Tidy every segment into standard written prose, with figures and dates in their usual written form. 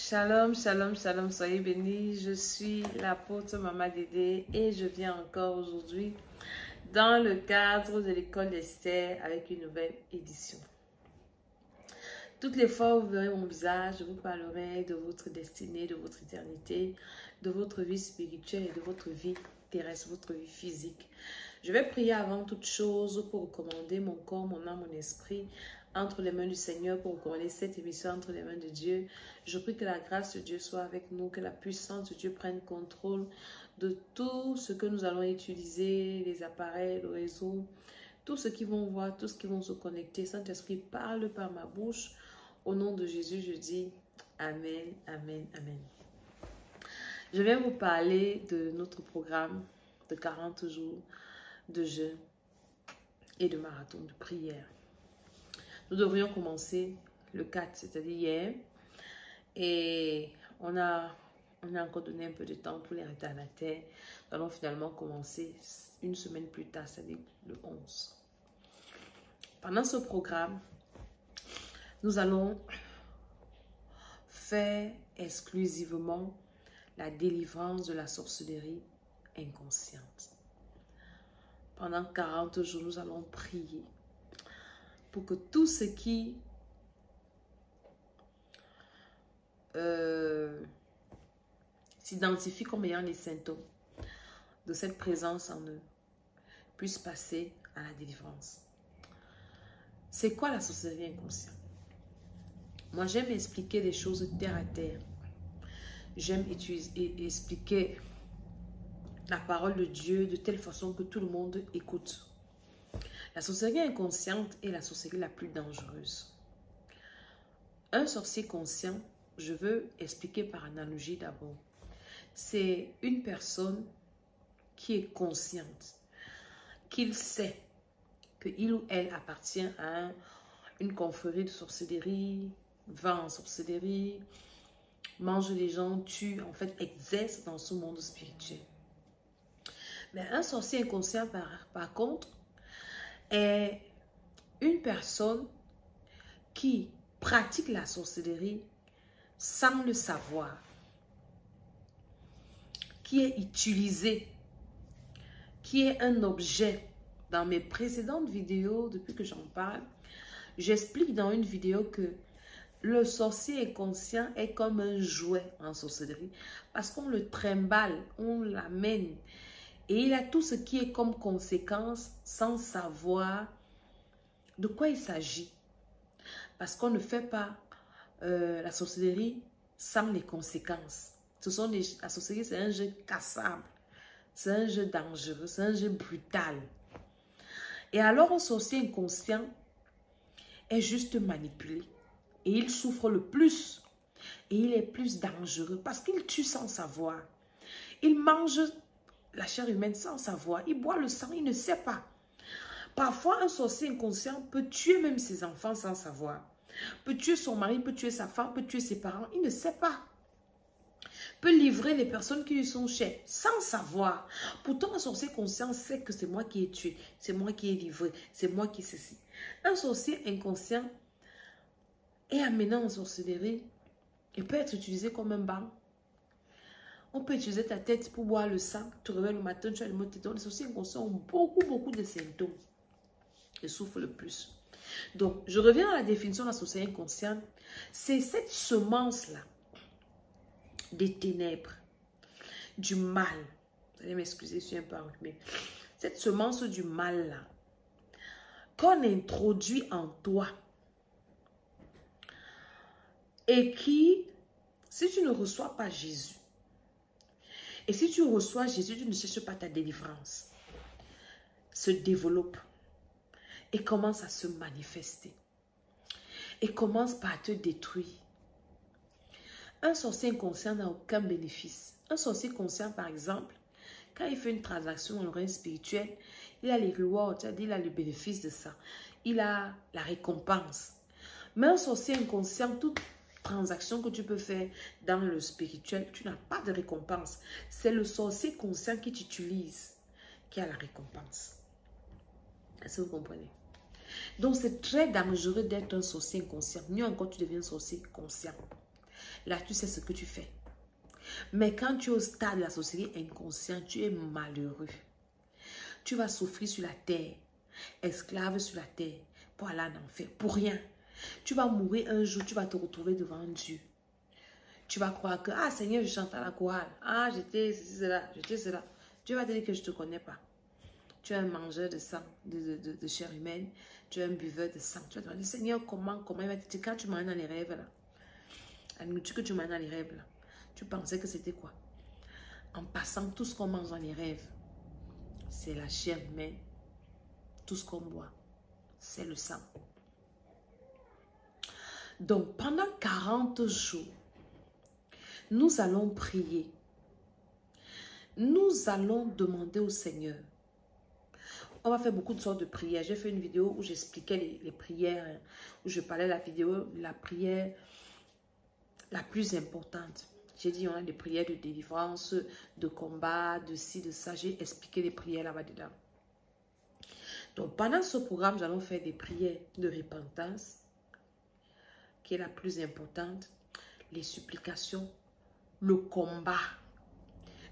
Shalom, shalom, shalom, soyez bénis. Je suis l'apôtre Maman Dédé et je viens encore aujourd'hui dans le cadre de l'école d'Esther avec une nouvelle édition. Toutes les fois où vous verrez mon visage, je vous parlerai de votre destinée, de votre éternité, de votre vie spirituelle et de votre vie terrestre, votre vie physique. Je vais prier avant toute chose pour recommander mon corps, mon âme, mon esprit entre les mains du Seigneur, pour recommander cette émission entre les mains de Dieu. Je prie que la grâce de Dieu soit avec nous, que la puissance de Dieu prenne contrôle de tout ce que nous allons utiliser, les appareils, le réseau, tous ceux qui vont voir, tous ceux qui vont se connecter. Saint-Esprit, parle par ma bouche. Au nom de Jésus, je dis Amen, Amen, Amen. Je viens vous parler de notre programme de 40 jours de jeûne et de marathon de prière. Nous devrions commencer le 4, c'est-à-dire hier. Et on a encore donné un peu de temps pour les retardataires. Nous allons finalement commencer une semaine plus tard, c'est-à-dire le 11. Pendant ce programme, nous allons faire exclusivement la délivrance de la sorcellerie inconsciente. Pendant 40 jours, nous allons prier pour que tout ce qui s'identifie comme ayant les symptômes de cette présence en eux puisse passer à la délivrance. C'est quoi la sorcellerie inconsciente? Moi, j'aime expliquer les choses terre à terre. J'aime expliquer la parole de Dieu de telle façon que tout le monde écoute. La sorcellerie inconsciente est la sorcellerie la plus dangereuse. Un sorcier conscient, je veux expliquer par analogie d'abord. C'est une personne qui est consciente, qu'il sait qu'il ou elle appartient à une confrérie de sorcellerie, va en sorcellerie, mange les gens, tue, en fait, exerce dans ce monde spirituel. Mais un sorcier inconscient, par contre, est une personne qui pratique la sorcellerie sans le savoir, qui est utilisé, qui est un objet. Dans mes précédentes vidéos, depuis que j'en parle, j'explique dans une vidéo que le sorcier inconscient est comme un jouet en sorcellerie parce qu'on le trimballe, on l'amène et il a tout ce qui est comme conséquence sans savoir de quoi il s'agit. Parce qu'on ne fait pas la sorcellerie sans les conséquences. La sorcellerie, c'est un jeu cassable, c'est un jeu dangereux, c'est un jeu brutal. Et alors, un sorcier inconscient est juste manipulé. Et il souffre le plus. Et il est plus dangereux parce qu'il tue sans savoir. Il mange la chair humaine sans savoir. Il boit le sang, il ne sait pas. Parfois, un sorcier inconscient peut tuer même ses enfants sans savoir. Peut tuer son mari, peut tuer sa femme, peut tuer ses parents. Il ne sait pas. Peut livrer les personnes qui lui sont chères sans savoir. Pourtant, un sorcier conscient sait que c'est moi qui ai tué. C'est moi qui ai livré. C'est moi qui ceci. Un sorcier inconscient est amené en sorcellerie et peut être utilisé comme un banc. On peut utiliser ta tête pour boire le sang. Tu te réveilles le matin, tu as le mot de téton. Les sorciers inconscients ont beaucoup de symptômes. Ils souffrent le plus. Donc, je reviens à la définition de la sorcellerie inconsciente. C'est cette semence-là des ténèbres, du mal. Vous allez m'excuser, je suis un peu enrhumée. Cette semence du mal-là qu'on introduit en toi et qui, si tu ne reçois pas Jésus, et si tu reçois Jésus, tu ne cherches pas ta délivrance, se développe et commence à se manifester et commence par te détruire. Un sorcier inconscient n'a aucun bénéfice. Un sorcier conscient, par exemple, quand il fait une transaction dans le règne spirituel, il a les rewards, c'est-à-dire il a le bénéfice de ça. Il a la récompense. Mais un sorcier inconscient, toute transaction que tu peux faire dans le spirituel, tu n'as pas de récompense. C'est le sorcier conscient qui t'utilise qui a la récompense. Est-ce que vous comprenez? Donc, c'est très dangereux d'être un sorcier inconscient. Mieux encore, tu deviens un sorcier conscient. Là, tu sais ce que tu fais. Mais quand tu es au stade de la sorcellerie inconsciente, tu es malheureux. Tu vas souffrir sur la terre, esclave sur la terre, pour aller en enfer, pour rien. Tu vas mourir un jour, tu vas te retrouver devant Dieu. Tu vas croire que, ah Seigneur, je chante à la chorale. Ah, j'étais cela, j'étais cela. Dieu va te dire que je ne te connais pas. Tu es un mangeur de sang, de chair humaine. Tu es un buveur de sang. Tu vas te demander, Seigneur, comment il va te dire, quand tu manges dans les rêves là, la nourriture que tu manges dans les rêves là, tu pensais que c'était quoi? En passant, tout ce qu'on mange dans les rêves, c'est la chair humaine. Tout ce qu'on boit, c'est le sang. Donc, pendant 40 jours, nous allons prier. Nous allons demander au Seigneur. On va faire beaucoup de sortes de prières. J'ai fait une vidéo où j'expliquais les prières, où je parlais de la prière la plus importante. J'ai dit, on a des prières de délivrance, de combat, de ci, de ça. J'ai expliqué les prières là-bas dedans. Donc, pendant ce programme, nous allons faire des prières de repentance, qui est la plus importante, les supplications, le combat.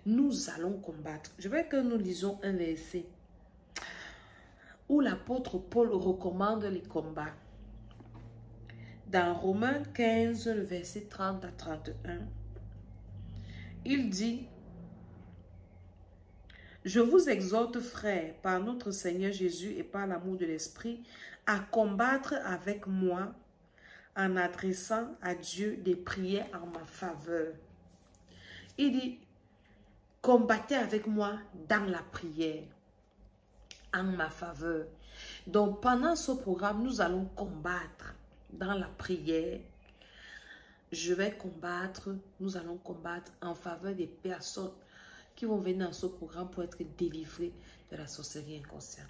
Nous allons combattre. Je veux que nous lisons un verset où l'apôtre Paul recommande les combats. Dans Romains 15, le verset 30 à 31, il dit: « Je vous exhorte, frères, par notre Seigneur Jésus et par l'amour de l'Esprit, à combattre avec moi en adressant à Dieu des prières en ma faveur. » Il dit, combattez avec moi dans la prière, en ma faveur. Donc, pendant ce programme, nous allons combattre dans la prière. Je vais combattre, nous allons combattre en faveur des personnes qui vont venir dans ce programme pour être délivrées de la sorcellerie inconsciente.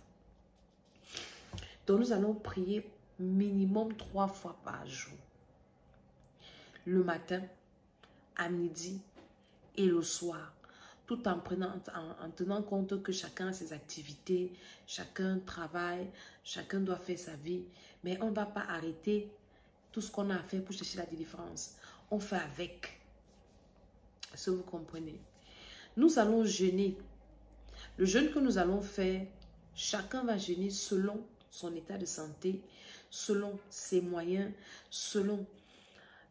Donc, nous allons prier minimum 3 fois par jour. Le matin, à midi et le soir. Tout en tenant compte que chacun a ses activités, chacun travaille, chacun doit faire sa vie. Mais on ne va pas arrêter tout ce qu'on a à faire pour chercher la délivrance. On fait avec. Est-ce que vous comprenez? Nous allons jeûner. Le jeûne que nous allons faire, chacun va jeûner selon son état de santé, selon ses moyens, selon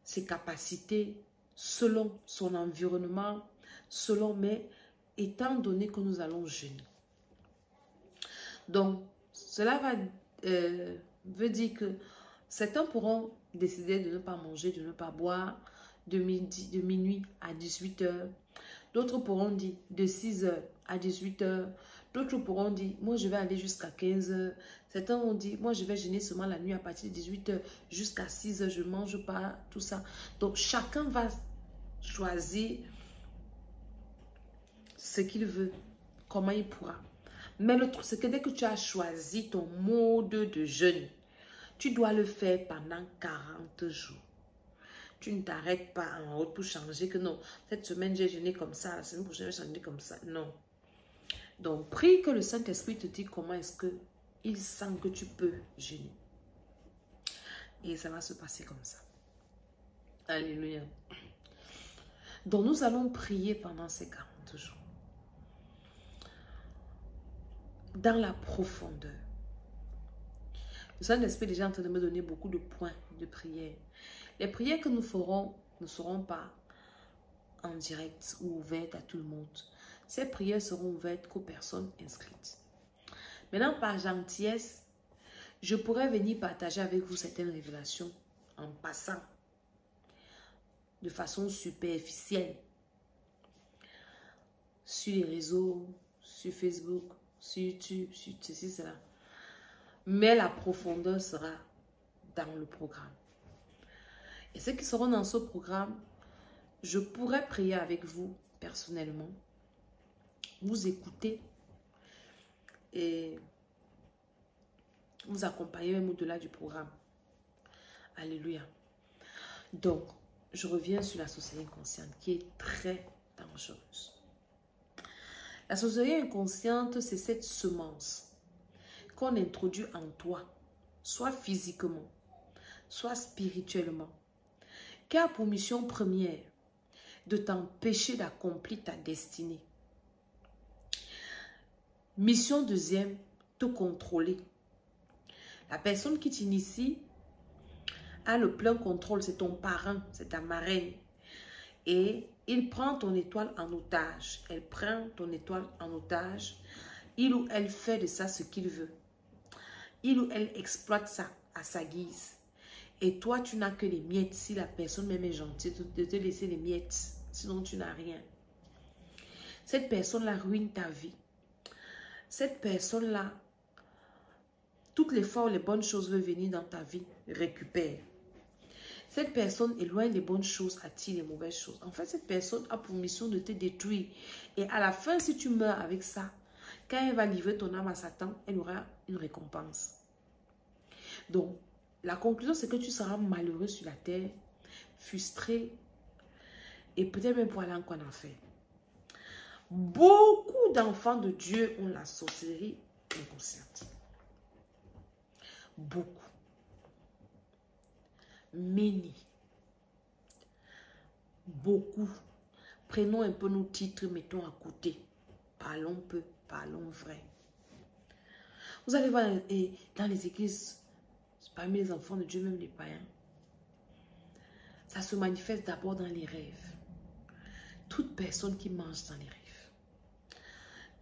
ses capacités, selon son environnement, selon, mais étant donné que nous allons jeûner. Donc, cela veut dire que certains pourront décider de ne pas manger, de ne pas boire de minuit à 18 h. D'autres pourront dire de 6 h à 18 h. D'autres pourront dire, moi je vais aller jusqu'à 15 h. Certains vont dire, moi je vais jeûner seulement la nuit à partir de 18 h jusqu'à 6 h. Je ne mange pas, tout ça. Donc, chacun va choisir ce qu'il veut, comment il pourra. Mais le truc, c'est que dès que tu as choisi ton mode de jeûne, tu dois le faire pendant 40 jours. Tu ne t'arrêtes pas en route pour changer que non, cette semaine j'ai jeûné comme ça, la semaine prochaine j'ai jeûné comme ça. Non. Donc, prie que le Saint-Esprit te dise comment est-ce qu'il sent que tu peux jeûner. Et ça va se passer comme ça. Alléluia. Donc, nous allons prier pendant ces 40 jours. Dans la profondeur. Le Saint-Esprit est déjà en train de me donner beaucoup de points de prière. Les prières que nous ferons ne seront pas en direct ou ouvertes à tout le monde. Ces prières seront ouvertes qu'aux personnes inscrites. Maintenant, par gentillesse, je pourrais venir partager avec vous certaines révélations en passant de façon superficielle sur les réseaux, sur Facebook, sur YouTube, sur ceci, cela. Mais la profondeur sera dans le programme. Et ceux qui seront dans ce programme, je pourrais prier avec vous personnellement, vous écouter et vous accompagner même au-delà du programme. Alléluia. Donc, je reviens sur la sorcellerie inconsciente qui est très dangereuse. La sorcellerie inconsciente, c'est cette semence qu'on introduit en toi, soit physiquement, soit spirituellement, qui a pour mission première de t'empêcher d'accomplir ta destinée. Mission deuxième, te contrôler. La personne qui t'initie a le plein contrôle, c'est ton parrain, c'est ta marraine. Et il prend ton étoile en otage. Elle prend ton étoile en otage. Il ou elle fait de ça ce qu'il veut. Il ou elle exploite ça à sa guise. Et toi, tu n'as que les miettes. Si la personne même est gentille, de te laisser les miettes. Sinon, tu n'as rien. Cette personne-là ruine ta vie. Cette personne-là, toutes les fois où les bonnes choses veulent venir dans ta vie, récupère. Cette personne éloigne les bonnes choses, attire les mauvaises choses. En fait, cette personne a pour mission de te détruire. Et à la fin, si tu meurs avec ça, quand elle va livrer ton âme à Satan, elle aura une récompense. Donc, la conclusion, c'est que tu seras malheureux sur la terre, frustré, et peut-être même pour aller en enfer. Beaucoup d'enfants de Dieu ont la sorcellerie inconsciente. Beaucoup. Many. Beaucoup. Prenons un peu nos titres, mettons à côté. Parlons peu, parlons vrai. Vous allez voir dans les églises, parmi les enfants de Dieu, même les païens, ça se manifeste d'abord dans les rêves. Toute personne qui mange dans les rêves.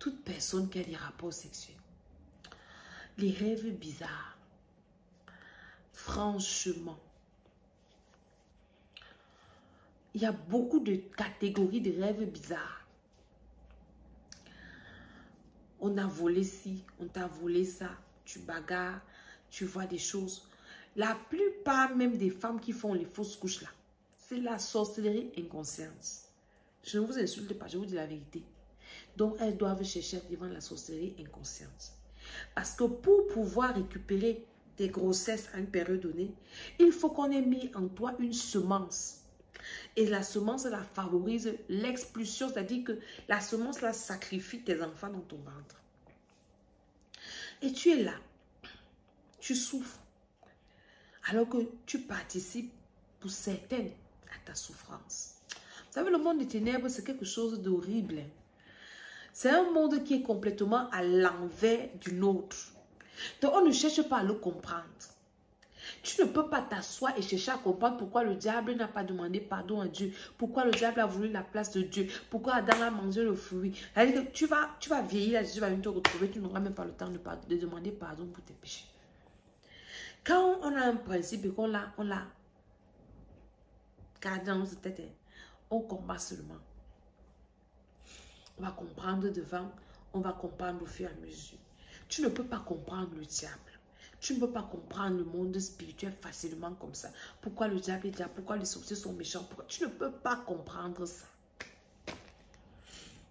Toute personne qui a des rapports sexuels. Les rêves bizarres. Franchement. Il y a beaucoup de catégories de rêves bizarres. On a volé ci, on t'a volé ça, tu bagarres, tu vois des choses. La plupart même des femmes qui font les fausses couches là, c'est la sorcellerie inconsciente. Je ne vous insulte pas, je vous dis la vérité. Donc elles doivent chercher devant la sorcellerie inconsciente. Parce que pour pouvoir récupérer des grossesses à une période donnée, il faut qu'on ait mis en toi une semence. Et la semence, elle favorise l'expulsion, c'est-à-dire que la semence, là, sacrifie tes enfants dans ton ventre. Et tu es là, tu souffres, alors que tu participes pour certaines à ta souffrance. Vous savez, le monde des ténèbres, c'est quelque chose d'horrible. C'est un monde qui est complètement à l'envers du nôtre. Donc, on ne cherche pas à le comprendre. Tu ne peux pas t'asseoir et chercher à comprendre pourquoi le diable n'a pas demandé pardon à Dieu. Pourquoi le diable a voulu la place de Dieu. Pourquoi Adam a mangé le fruit. C'est-à-dire que tu vas vieillir, Jésus va venir te retrouver. Tu n'auras même pas le temps de demander pardon pour tes péchés. Quand on a un principe et qu'on l'a gardé dans notre tête, on combat seulement. On va comprendre devant, on va comprendre au fur et à mesure. Tu ne peux pas comprendre le diable. Tu ne peux pas comprendre le monde spirituel facilement comme ça. Pourquoi le diable est là? Pourquoi les sorciers sont méchants? Pourquoi? Tu ne peux pas comprendre ça.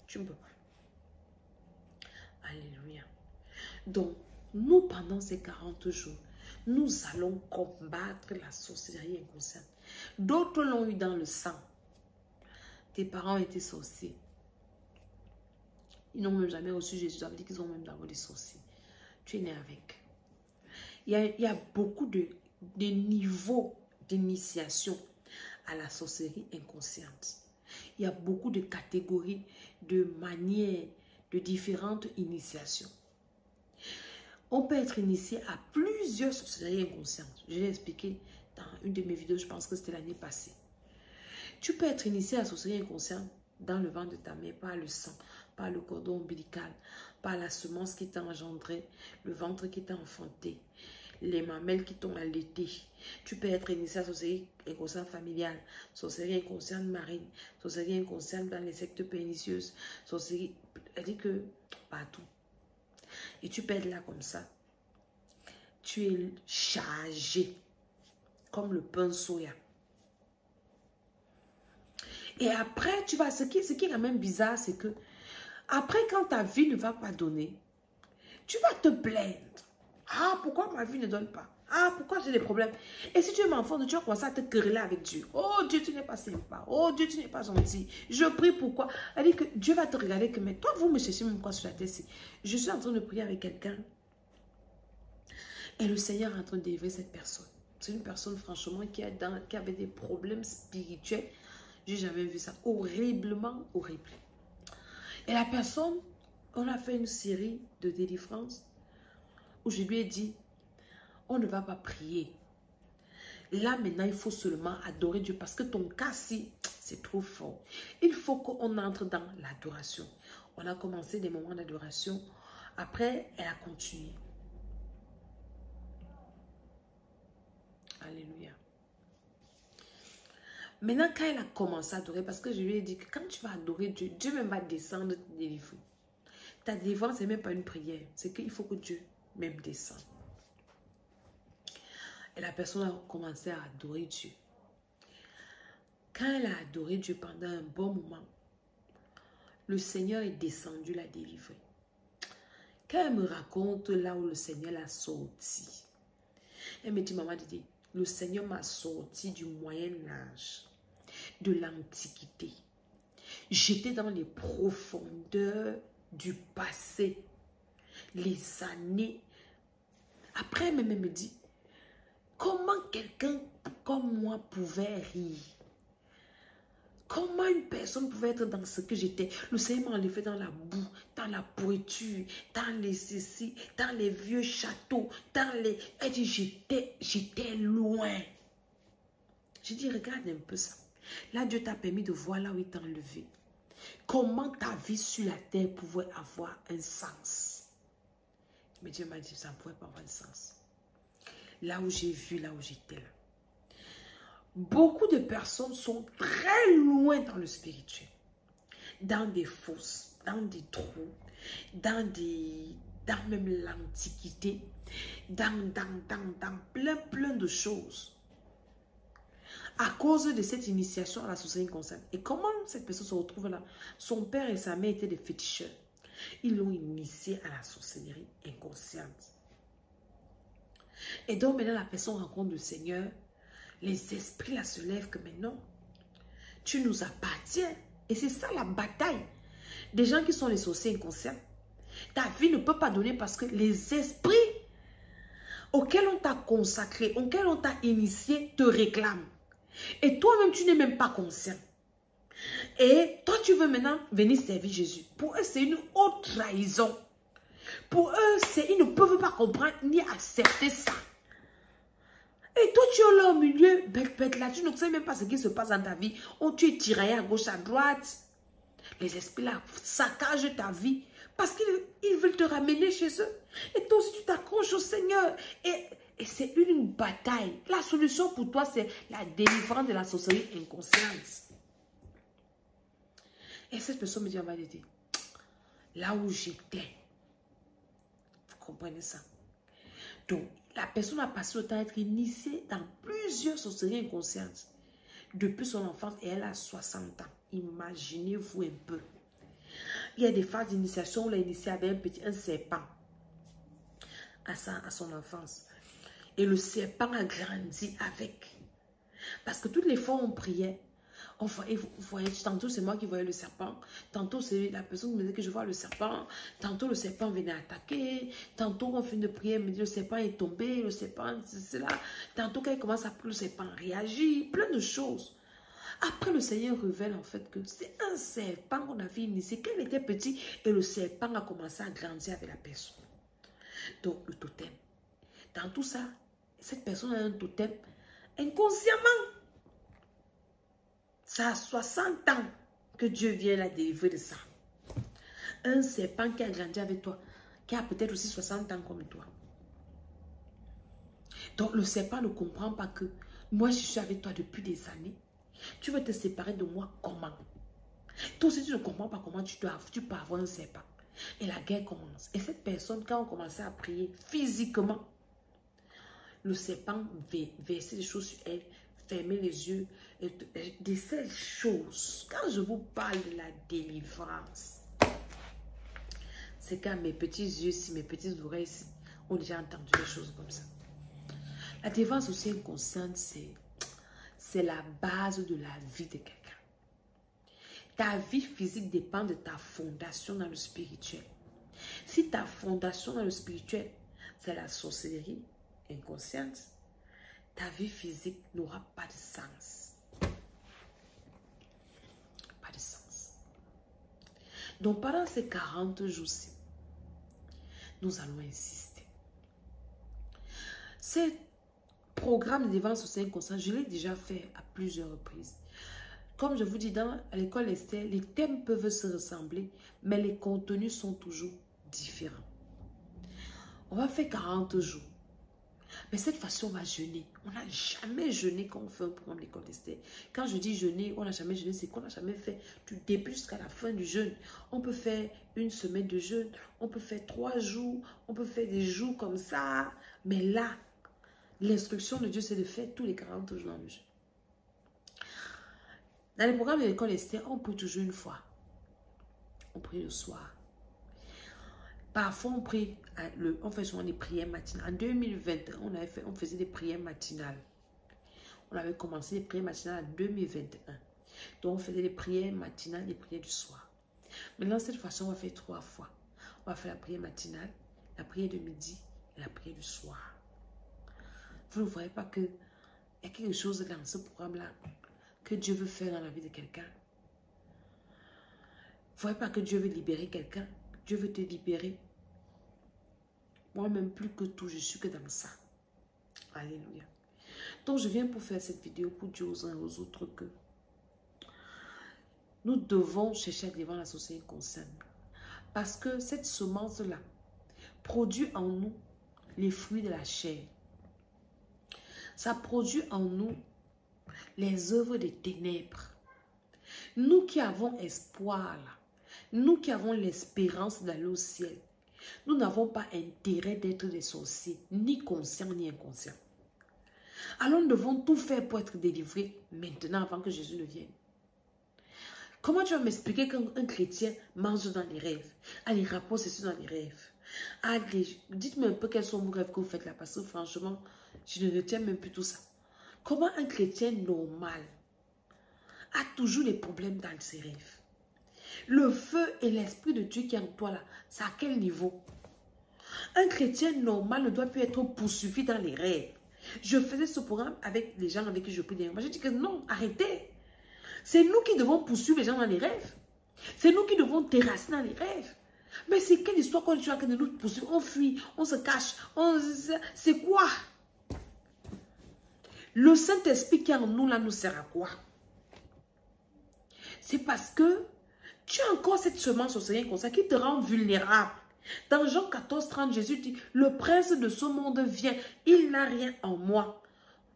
Tu ne peux pas. Alléluia. Donc, nous, pendant ces 40 jours, nous allons combattre la sorcellerie inconsciente. D'autres l'ont eu dans le sang. Tes parents étaient sorciers. Ils n'ont même jamais reçu Jésus. Ça veut dire qu'ils ont même d'abord des sorciers. Tu es né avec. Il y a beaucoup de niveaux d'initiation à la sorcellerie inconsciente. Il y a beaucoup de catégories, de manières, de différentes initiations. On peut être initié à plusieurs sorcelleries inconscientes. Je l'ai expliqué dans une de mes vidéos, je pense que c'était l'année passée. Tu peux être initié à la sorcellerie inconsciente dans le ventre de ta mère, par le sang, par le cordon ombilical, par la semence qui t'a engendré, le ventre qui t'a enfanté, les mamelles qui t'ont allaité. Tu peux être initié à la sorcellerie inconsciente familiale, sorcellerie inconsciente marine, sorcellerie inconsciente dans les sectes pernicieuses, sorcellerie, elle dit que partout. Et tu peux être là comme ça. Tu es chargé comme le pain soya. Et après, tu vas, ce qui est quand même bizarre, c'est que après, quand ta vie ne va pas donner, tu vas te plaindre. Ah, pourquoi ma vie ne donne pas? Ah, pourquoi j'ai des problèmes? Et si tu es mon enfant, tu vas commencer à te quereller avec Dieu. Oh Dieu, tu n'es pas sympa. Oh Dieu, tu n'es pas gentil. Je prie pourquoi? Elle dit que Dieu va te regarder que, mais toi, vous me cherchez même quoi sur la tête? Je suis en train de prier avec quelqu'un. Et le Seigneur est en train de délivrer cette personne. C'est une personne, franchement, qui avait des problèmes spirituels. J'ai jamais vu ça. Horriblement horrible. Et la personne, on a fait une série de délivrance où je lui ai dit, on ne va pas prier. Là, maintenant, il faut seulement adorer Dieu parce que ton cas-ci, c'est trop fort. Il faut qu'on entre dans l'adoration. On a commencé des moments d'adoration. Après, elle a continué. Alléluia. Maintenant, quand elle a commencé à adorer, parce que je lui ai dit que quand tu vas adorer Dieu, Dieu même va descendre te délivrer. Ta délivrance, ce n'est même pas une prière. C'est qu'il faut que Dieu même descende. Et la personne a commencé à adorer Dieu. Quand elle a adoré Dieu pendant un bon moment, le Seigneur est descendu la délivrer. Quand elle me raconte là où le Seigneur l'a sorti, elle me dit, maman Didi, le Seigneur m'a sorti du Moyen-Âge, de l'Antiquité. J'étais dans les profondeurs du passé, les années. Après, elle me dit, comment quelqu'un comme moi pouvait rire? Comment une personne pouvait être dans ce que j'étais? Le Seigneur m'a enlevé dans la boue, dans la pourriture, dans les ceci, dans les vieux châteaux, dans les... Elle dit, j'étais loin. J'ai dit, regarde un peu ça. Là, Dieu t'a permis de voir là où il t'a enlevé. Comment ta vie sur la terre pouvait avoir un sens? Mais Dieu m'a dit, ça ne pouvait pas avoir un sens. Là où j'ai vu, là où j'étais là. Beaucoup de personnes sont très loin dans le spirituel. Dans des fosses, dans des trous, dans même l'Antiquité, dans plein de choses. À cause de cette initiation à la sorcellerie inconsciente. Et comment cette personne se retrouve là? Son père et sa mère étaient des féticheurs. Ils l'ont initié à la sorcellerie inconsciente. Et donc maintenant la personne rencontre le Seigneur. Les esprits là se lèvent que maintenant, tu nous appartiens. Et c'est ça la bataille. Des gens qui sont les sorciers inconscients. Ta vie ne peut pas donner parce que les esprits auxquels on t'a consacré, auxquels on t'a initié, te réclament. Et toi-même, tu n'es même pas conscient. Et toi, tu veux maintenant venir servir Jésus. Pour eux, c'est une haute trahison. Pour eux, ils ne peuvent pas comprendre ni accepter ça. Et toi, tu es là au milieu, bête là, tu ne sais même pas ce qui se passe dans ta vie. Oh, tu es tiraillé à gauche, à droite. Les esprits là saccagent ta vie parce qu'ils veulent te ramener chez eux. Et toi aussi, tu t'accroches au Seigneur. Et c'est une bataille. La solution pour toi, c'est la délivrance de la sorcellerie inconsciente. Et cette personne me dit, on va l'aider. Là où j'étais, vous comprenez ça? Donc, la personne a passé le temps à être initiée dans plusieurs sorcelleries inconscientes depuis son enfance et elle a 60 ans. Imaginez-vous un peu. Il y a des phases d'initiation où elle a initié avec un serpent à son enfance. Et le serpent a grandi avec. Parce que toutes les fois on priait, on voyait, tantôt c'est moi qui voyais le serpent, tantôt c'est la personne qui me disait que je vois le serpent, tantôt le serpent venait attaquer, tantôt on finit de prier, me dit le serpent est tombé, le serpent c'est là, tantôt quand il commence à prier, le serpent réagit, plein de choses. Après le Seigneur révèle en fait que c'est un serpent qu'on avait initié quand il était petit et le serpent a commencé à grandir avec la personne. Donc le totem. Dans tout ça, cette personne a un totem inconsciemment. Ça a 60 ans que Dieu vient la délivrer de ça. Un serpent qui a grandi avec toi, qui a peut-être aussi 60 ans comme toi. Donc le serpent ne comprend pas que moi je suis avec toi depuis des années. Tu veux te séparer de moi comment? Toi aussi tu ne comprends pas comment tu peux avoir un serpent. Et la guerre commence. Et cette personne, quand on commençait à prier physiquement, le serpent versait des choses sur elle, fermer les yeux, de ces choses. Quand je vous parle de la délivrance, c'est quand mes petits yeux, mes petites oreilles ont déjà entendu des choses comme ça. La délivrance aussi inconsciente, c'est la base de la vie de quelqu'un. Ta vie physique dépend de ta fondation dans le spirituel. Si ta fondation dans le spirituel, c'est la sorcellerie inconsciente, ta vie physique n'aura pas de sens. Pas de sens. Donc pendant ces 40 jours-ci, nous allons insister. Ce programme de défense sociale inconsciente, je l'ai déjà fait à plusieurs reprises. Comme je vous dis, à l'école Esther, les thèmes peuvent se ressembler, mais les contenus sont toujours différents. On va faire 40 jours. Mais cette fois-ci, on va jeûner. On n'a jamais jeûné quand on fait un programme de l'école Esther. Quand je dis jeûner, on n'a jamais jeûné, c'est qu'on n'a jamais fait du début jusqu'à la fin du jeûne. On peut faire une semaine de jeûne, on peut faire 3 jours, on peut faire des jours comme ça. Mais là, l'instruction de Dieu, c'est de faire tous les 40 jours dans le jeûne. Dans le programme de l'école Esther, on prie toujours une fois. On prie le soir. Parfois, on fait souvent des prières matinales. En 2021, on faisait des prières matinales. On avait commencé les prières matinales en 2021. Donc, on faisait des prières matinales et des prières du soir. Maintenant, cette fois-ci, on va faire 3 fois. On va faire la prière matinale, la prière de midi et la prière du soir. Vous ne voyez pas qu'il y a quelque chose dans ce programme-là que Dieu veut faire dans la vie de quelqu'un? Vous ne voyez pas que Dieu veut libérer quelqu'un? Dieu veut te libérer. Moi-même, plus que tout, je suis que dans ça. Alléluia. Donc, je viens pour faire cette vidéo pour dire aux uns et aux autres que nous devons chercher à vivre la société inconsciente. Parce que cette semence-là produit en nous les fruits de la chair. Ça produit en nous les œuvres des ténèbres. Nous qui avons espoir, là, nous qui avons l'espérance d'aller au ciel, nous n'avons pas intérêt d'être des sorciers, ni conscients ni inconscients. Alors nous devons tout faire pour être délivrés maintenant avant que Jésus ne vienne. Comment tu vas m'expliquer qu'un chrétien mange dans les rêves? Allez, rapporte ceci dans les rêves. Allez, dites-moi un peu quels sont vos rêves que vous faites là, parce que franchement, je ne retiens même plus tout ça. Comment un chrétien normal a toujours des problèmes dans ses rêves? Le feu et l'esprit de Dieu qui est en toi là, c'est à quel niveau? Un chrétien normal ne doit plus être poursuivi dans les rêves. Je faisais ce programme avec les gens avec qui je prie dernièrement. J'ai dit que non, arrêtez. C'est nous qui devons poursuivre les gens dans les rêves. C'est nous qui devons terrasser dans les rêves. Mais c'est quelle histoire quand tu as que de nous poursuivre? On fuit, on se cache. C'est quoi? Le Saint-Esprit qui est en nous là nous sert à quoi? C'est parce que tu as encore cette semence au Seigneur comme ça qui te rend vulnérable. Dans Jean 14, 30, Jésus dit, le prince de ce monde vient, il n'a rien en moi.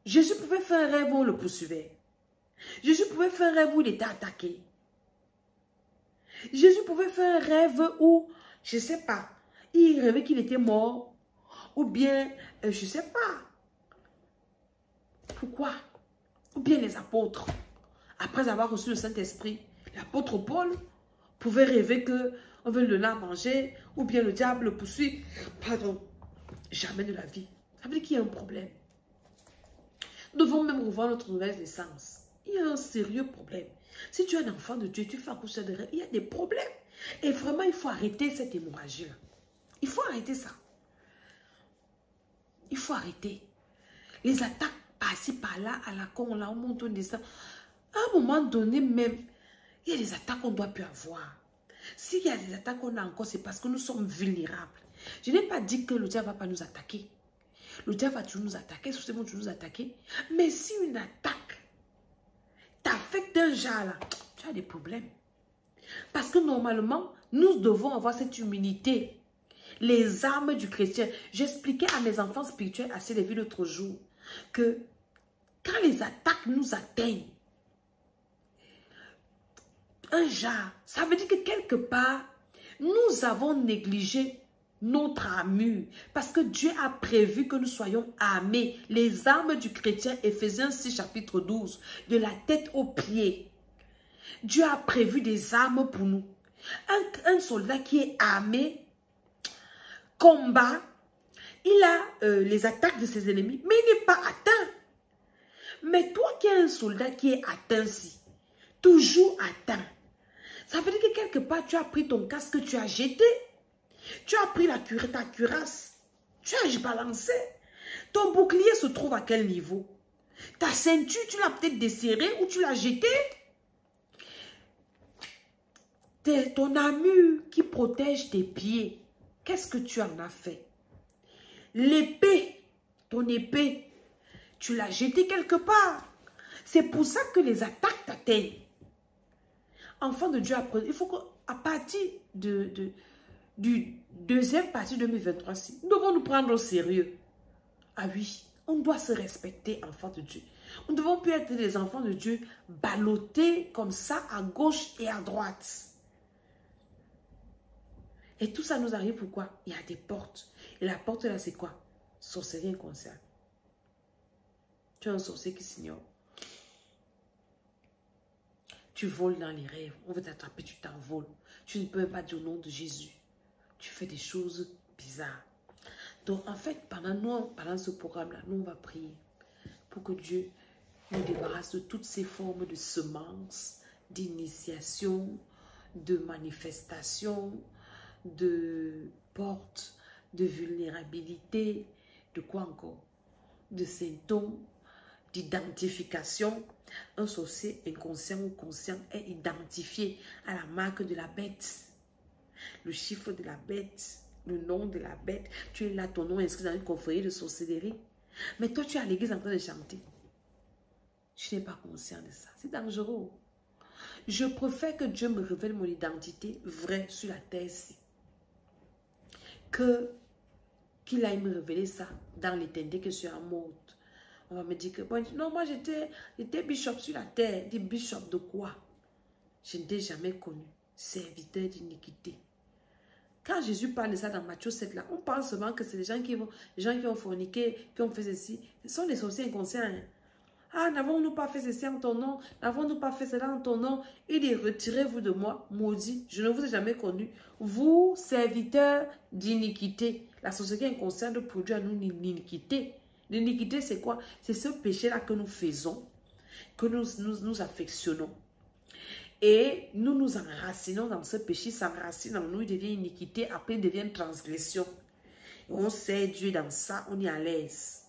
Jésus pouvait faire un rêve où on le poursuivait. Jésus pouvait faire un rêve où il était attaqué. Jésus pouvait faire un rêve où, je ne sais pas, il rêvait qu'il était mort. Ou bien, je ne sais pas. Pourquoi? Ou bien les apôtres, après avoir reçu le Saint-Esprit, l'apôtre Paul pouvait rêver qu'on veut le lard manger, ou bien le diable le poursuit. Pardon, jamais de la vie. Ça veut dire qu'il y a un problème. Nous devons même revoir notre nouvelle naissance. Il y a un sérieux problème. Si tu es un enfant de Dieu, tu fais accoucher de rêve, il y a des problèmes. Et vraiment, il faut arrêter cette hémorragie-là. Il faut arrêter ça. Il faut arrêter. Les attaques par-ci, par-là, à la con, là, on monte, on descend. À un moment donné même, il y a des attaques qu'on ne doit plus avoir. S'il y a des attaques qu'on a encore, c'est parce que nous sommes vulnérables. Je n'ai pas dit que le diable ne va pas nous attaquer. Le diable va toujours nous attaquer, socialement toujours nous attaquer. Mais si une attaque t'affecte un genre là, tu as des problèmes. Parce que normalement, nous devons avoir cette humilité. Les armes du chrétien. J'expliquais à mes enfants spirituels à Céléville l'autre jour que quand les attaques nous atteignent, un genre, ça veut dire que quelque part, nous avons négligé notre armure. Parce que Dieu a prévu que nous soyons armés. Les armes du chrétien, Éphésiens 6, chapitre 12, de la tête aux pieds. Dieu a prévu des armes pour nous. Un soldat qui est armé, combat, il a les attaques de ses ennemis, mais il n'est pas atteint. Mais toi qui es un soldat qui est atteint, si, toujours atteint, ça veut dire que quelque part, tu as pris ton casque, tu as jeté. Tu as pris ta cuirasse. Tu as balancé. Ton bouclier se trouve à quel niveau? Ta ceinture, tu l'as peut-être desserrée ou tu l'as jetée? Ton armure qui protège tes pieds, qu'est-ce que tu en as fait? L'épée, ton épée, tu l'as jetée quelque part. C'est pour ça que les attaques t'atteignent. Enfant de Dieu, il faut qu'à partir du deuxième partie 2023, nous devons nous prendre au sérieux. Ah oui, on doit se respecter, enfant de Dieu. Nous ne devons plus être des enfants de Dieu ballottés comme ça à gauche et à droite. Et tout ça nous arrive pourquoi? Il y a des portes. Et la porte là, c'est quoi? Sorcellerie inconsciente. Tu es un sorcier qui s'ignore. Tu voles dans les rêves. On veut t'attraper, tu t'envoles. Tu ne peux même pas dire au nom de Jésus. Tu fais des choses bizarres. Donc, en fait, pendant ce programme-là, nous, on va prier pour que Dieu nous débarrasse de toutes ces formes de semences, d'initiation, de manifestations, de portes, de vulnérabilité, de quoi encore? De symptômes, d'identification. Un sorcier inconscient ou conscient est identifié à la marque de la bête, le chiffre de la bête, le nom de la bête. Tu es là, ton nom est inscrit dans une confrérie de sorcellerie. Mais toi, tu es à l'église en train de chanter. Tu n'es pas conscient de ça. C'est dangereux. Je préfère que Dieu me révèle mon identité vraie sur la terre-ci. Qu'il aille me révéler ça dans l'éternité que je suis en mode. On va me dire que, bon, non, moi j'étais bishop sur la terre. Des bishop de quoi? Je ne t'ai jamais connu. Serviteur d'iniquité. Quand Jésus parle de ça dans Matthieu 7, là, on pense seulement que c'est les gens qui ont forniqué, qui ont fait ceci. Ce sont des sorciers inconscients. Hein. Ah, n'avons-nous pas fait ceci en ton nom? N'avons-nous pas fait cela en ton nom? Il dit, retirez-vous de moi, maudit. Je ne vous ai jamais connu. Vous, serviteurs d'iniquité. La société inconsciente produit à nous l'iniquité. L'iniquité, c'est quoi? C'est ce péché-là que nous faisons, que nous affectionnons. Et nous nous enracinons dans ce péché, s'enracine en nous, il devient iniquité, après il devient transgression. Et on sait Dieu dans ça, on est à l'aise.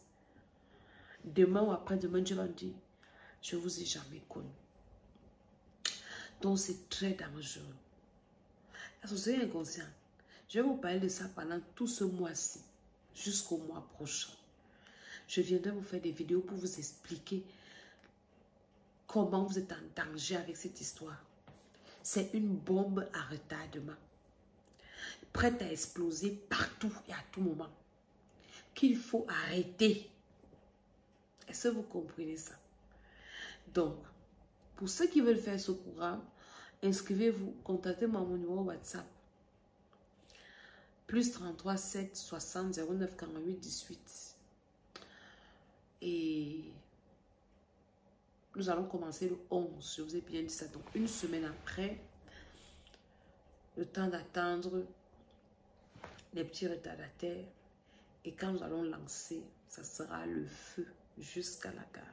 Demain ou après-demain, Dieu va dire, je ne vous ai jamais connu. Donc c'est très dangereux. La société inconsciente, je vais vous parler de ça pendant tout ce mois-ci, jusqu'au mois prochain. Je viendrai vous faire des vidéos pour vous expliquer comment vous êtes en danger avec cette histoire. C'est une bombe à retardement, prête à exploser partout et à tout moment, qu'il faut arrêter. Est-ce que vous comprenez ça? Donc, pour ceux qui veulent faire ce programme, inscrivez-vous, contactez-moi à mon numéro WhatsApp. Plus 33 7 60 09 48 18. Et nous allons commencer le 11. Je vous ai bien dit ça. Donc, une semaine après, le temps d'attendre les petits retardataires. Et quand nous allons lancer, ça sera le feu jusqu'à la gare.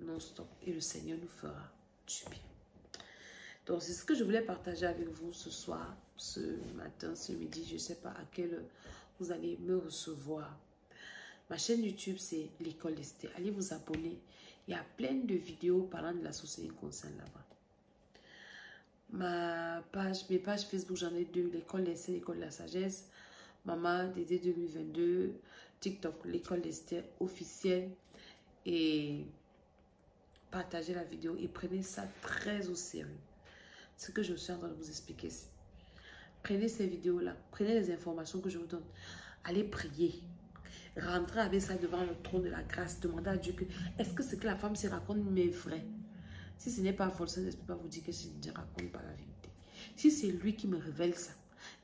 Non-stop. Et le Seigneur nous fera du bien. Donc, c'est ce que je voulais partager avec vous ce soir, ce matin, ce midi. Je ne sais pas à quelle heure vous allez me recevoir. Ma chaîne YouTube, c'est l'École d'Esther. Allez vous abonner. Il y a plein de vidéos parlant de la société inconsciente là-bas. Mes pages Facebook, j'en ai deux. L'École d'Esther, l'École de la Sagesse. Maman, Dédé 2022. TikTok, l'École d'Esther officielle. Et partagez la vidéo et prenez ça très au sérieux. Ce que je suis en train de vous expliquer. Prenez ces vidéos-là. Prenez les informations que je vous donne. Allez prier. Rentrez avec ça devant le trône de la grâce. Demandez à Dieu que est-ce que ce que la femme se raconte m'est vrai? Si ce n'est pas faux, je ne peux pas vous dire que je ne raconte pas la vérité. Si c'est lui qui me révèle ça,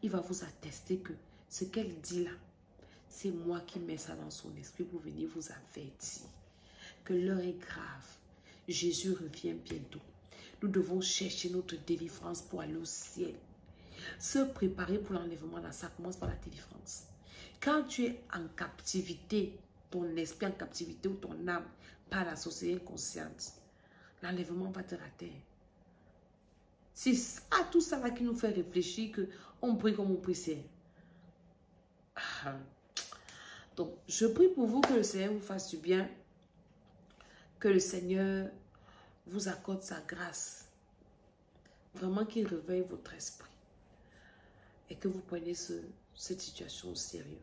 il va vous attester que ce qu'elle dit là, c'est moi qui mets ça dans son esprit pour venir vous avertir. Que l'heure est grave. Jésus revient bientôt. Nous devons chercher notre délivrance pour aller au ciel. Se préparer pour l'enlèvement là, ça commence par la délivrance. Quand tu es en captivité, ton esprit en captivité ou ton âme par la société inconsciente, l'enlèvement va te rater. C'est ça, tout ça là qui nous fait réfléchir qu'on prie comme on prie. Donc, je prie pour vous que le Seigneur vous fasse du bien, que le Seigneur vous accorde sa grâce, vraiment qu'il réveille votre esprit et que vous preniez cette situation au sérieux.